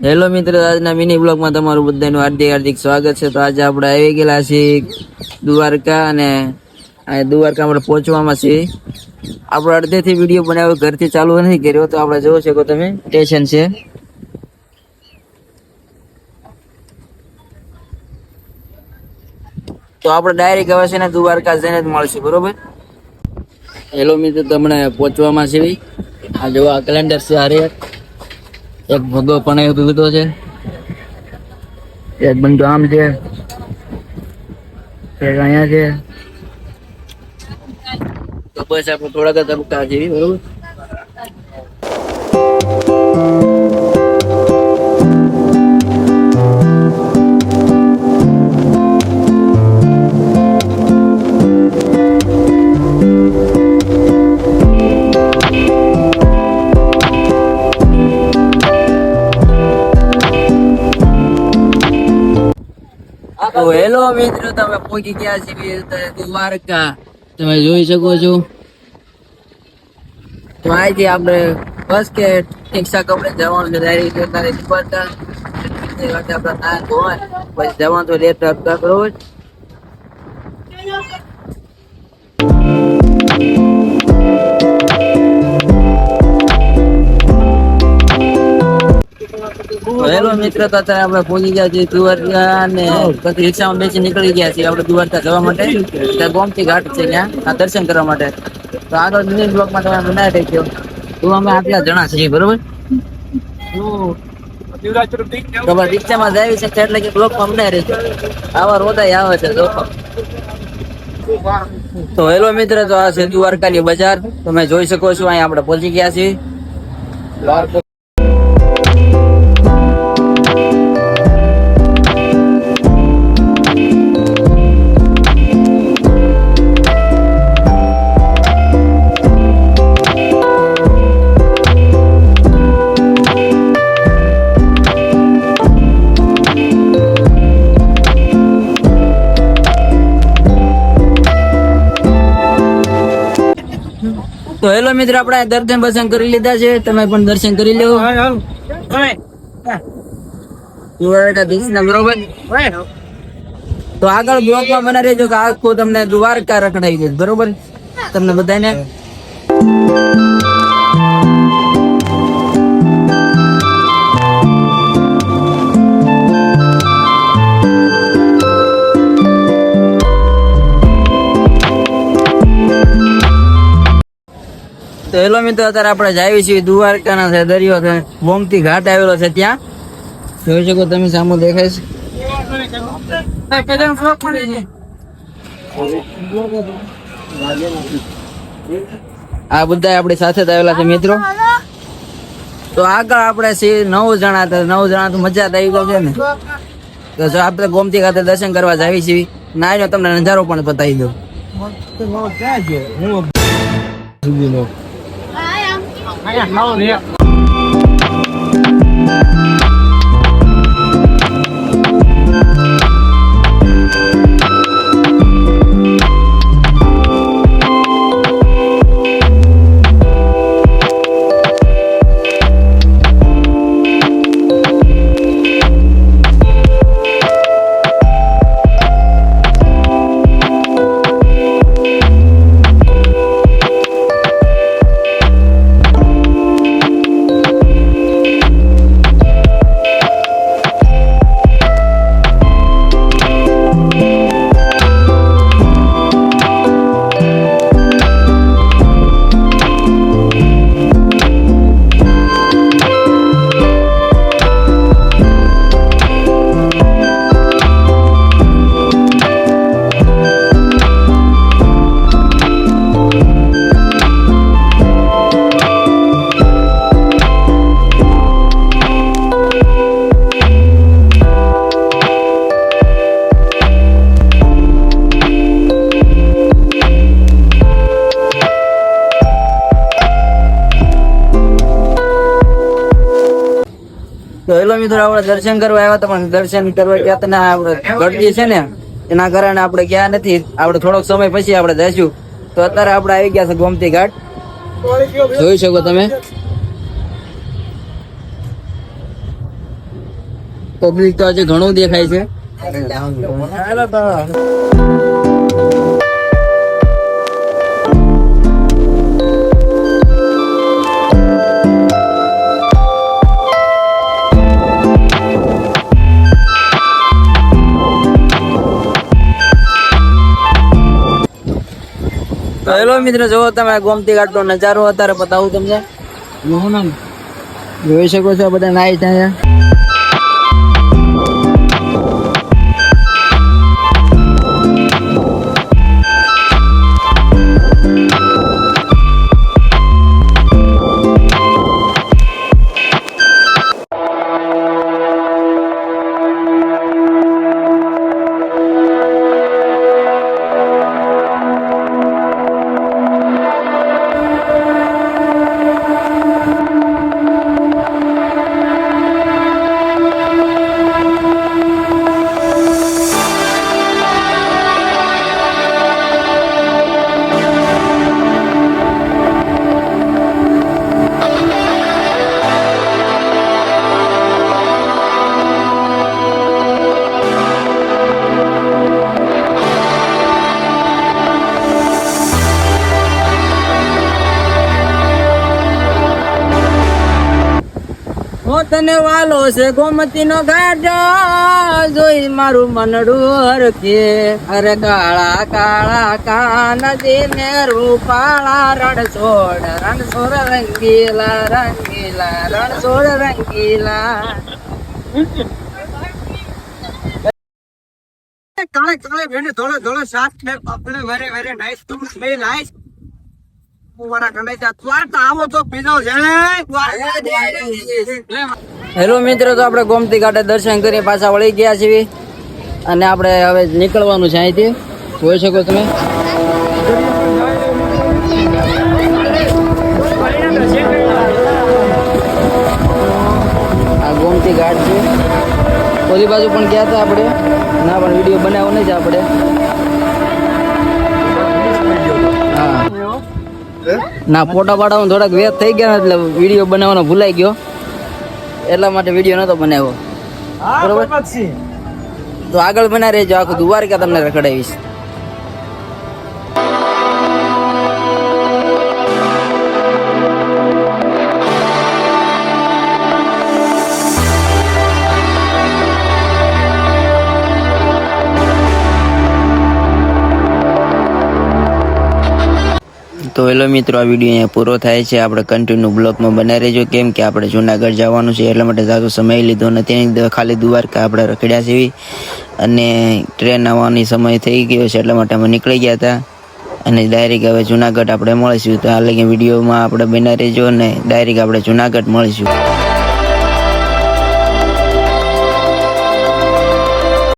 Hello મિત્રો, આજના mini બ્લોગમાં તમારું બધાનું હાર્દિક હાર્દિક સ્વાગત છે. તો આજે આપણે આવી ગયેલા છીએ દ્વારકા, અને દ્વારકા આપણે પહોંચવામાં છીએ. આપણે અડધેથી વિડીયો બનાવ્યો, ઘરથી ચાલુ નથી કર્યો, તો આપણે જોઈ શકો તમે સ્ટેશન છે. તો આપણે ડાયરેક્ટ હવે છે ને દ્વારકા જઈને જ મળશું, બરોબર? હેલો મિત્રો, તમને પહોંચવામાં છે. આ જો આ કેલેન્ડર છે, હારે એક ભગો પણ એ પીધો છે, એક બંધો આમ છે, એક અહીંયા છે. તો બસ આપણે થોડાક તબક્કા જેવી, બરોબર? તો હેલો મિત્રો, તમે પહોંચી ગયા છીએ દ્વારકા, તમે જોઈ શકો છો. તો અહીંથી આપણે બસ કે રિક્ષા કપડે જવાનું છે ડાયરેક્ટ દ્વારકા. આપણે ના ધોવાનું પછી જવાનું તો લેટ આપતા, બરોબર? હેલો મિત્રો, તો અત્યારે આપણે પહોંચી ગયા છીએ દ્વારકા, ને પછી રિક્ષામાં બેસી નીકળી ગયા છીએ આપણે દ્વારકા જવા માટે. ત્યાં ગોમતી ઘાટ છે, ત્યાં દર્શન કરવા માટે. તો આગળ મિની બ્લોકમાં તમે બનાવી દેજો. તો અમે આટલા જણા છીએ, બરોબર? તમારે રિક્ષામાં જાય છે એટલે કે બ્લોકમાં બનાવી રહેજો. આવા રોદાય આવે છે જો. તો હેલો મિત્ર, તો આ છે દ્વારકાની બજાર, તમે જોઈ શકો છો. અહીંયા આપણે પહોંચી ગયા છીએ. તો હેલો મિત્ર, આપણે દર્શન બર્શન કરી લીધા છે, તમે પણ દર્શન કરી લેવો. બરોબર? તો આગળ બ્લોકમાં બના રહેજો કે આખું તમને દ્વારકા રખડાવી દે, બરોબર? તમને બધાને તો હેલો મિત્રો, અત્યારે આપણે જઈએ છીએ દ્વારકાના છે દરિયો છે, ગોમતી ઘાટ આવેલો છે. ત્યાં જોઈ શકો તમે, સામું દેખાય છે. આ બધા આપણી સાથે જ આવેલા છે મિત્રો. તો આગળ આપણે 9 જણા હતા. 9 જણા તો મજા જ આવી ગયો છે ને. તો જો આપણે ગોમતી ઘાટે દર્શન કરવા જઈએ છીએ, નાનો તમને નજારો પણ બતાવી દઉં. તો હેલો મિત્રો, આપણે દર્શન કરવા આવ્યા હતા, પણ દર્શન કરવા ગયા હતા, આપણે ગળદી છે ને એના કારણે આપણે ગયા નથી. આપણે થોડોક સમય પછી આપણે જઈશું. તો અત્યારે આપણે આવી ગયા છે ગોમતી ઘાટ, જોઈ શકો તમે. પબ્લિક તો આજે ઘણું દેખાય છે. તો હેલો મિત્રો, જો તમે ગોમતી ઘાટ નો નજારો અત્યારે બતાવું તમને. જોઈ શકો છો બધા નાઈ ત્યાં. તને વાલો છે ગોમતી નો ઘાટ, જોઈ મારું મનડું હરખે. અરે કાળા કાળા કાન ને રૂપાળા રણછોડ રણછોડ રંગીલા રંગીલા રણછોડ રંગીલા. કાળે કાળે બેને થોડો થોડો સાથ ને આપણે વેરે વેરે નાઈસ ટુ મે નાઈસ. હેલો મિત્રો, તો આપણે ગોમતી ઘાટે દર્શન કરી પાછા વળી ગયા છીએ અને આપણે હવે નીકળવાનું છે અહીંથી. જોઈ શકો તમે. આ ગોમતી ઘાટ છે. ઓલી બાજુ પણ ગયા હતા આપણે, ના પણ વિડીયો બનાવવો નહીં જ આપણે. ના, ફોટા પાડવાનું થોડાક વ્યસ્ત થઈ ગયા એટલે વિડીયો બનાવવાનો ભૂલાઈ ગયો, એટલા માટે વિડીયો નતો બનાવ્યો. બરોબર, તો આગળ બનાવી રહેજો. આખું દ્વારકા તમને રખડાવીશ. તો હેલો મિત્રો, આ વિડીયો અહીંયા પૂરો થાય છે. આપણે કન્ટિન્યુ બ્લોગમાં બનાવી રહેજો, કેમ કે આપણે જુનાગઢ જવાનું છે એટલા માટે જાજો સમય લીધો નથી. ખાલી દ્વારકા આપણે રખડ્યા છીએ અને ટ્રેન આવવાની સમય થઈ ગયો છે એટલા માટે અમે નીકળી ગયા હતા અને ડાયરેક્ટ હવે જુનાગઢ આપણે મળીશું. તો આ લગી વિડીયોમાં આપણે બનાવી રહેજો અને ડાયરેક્ટ આપણે જુનાગઢ મળીશું.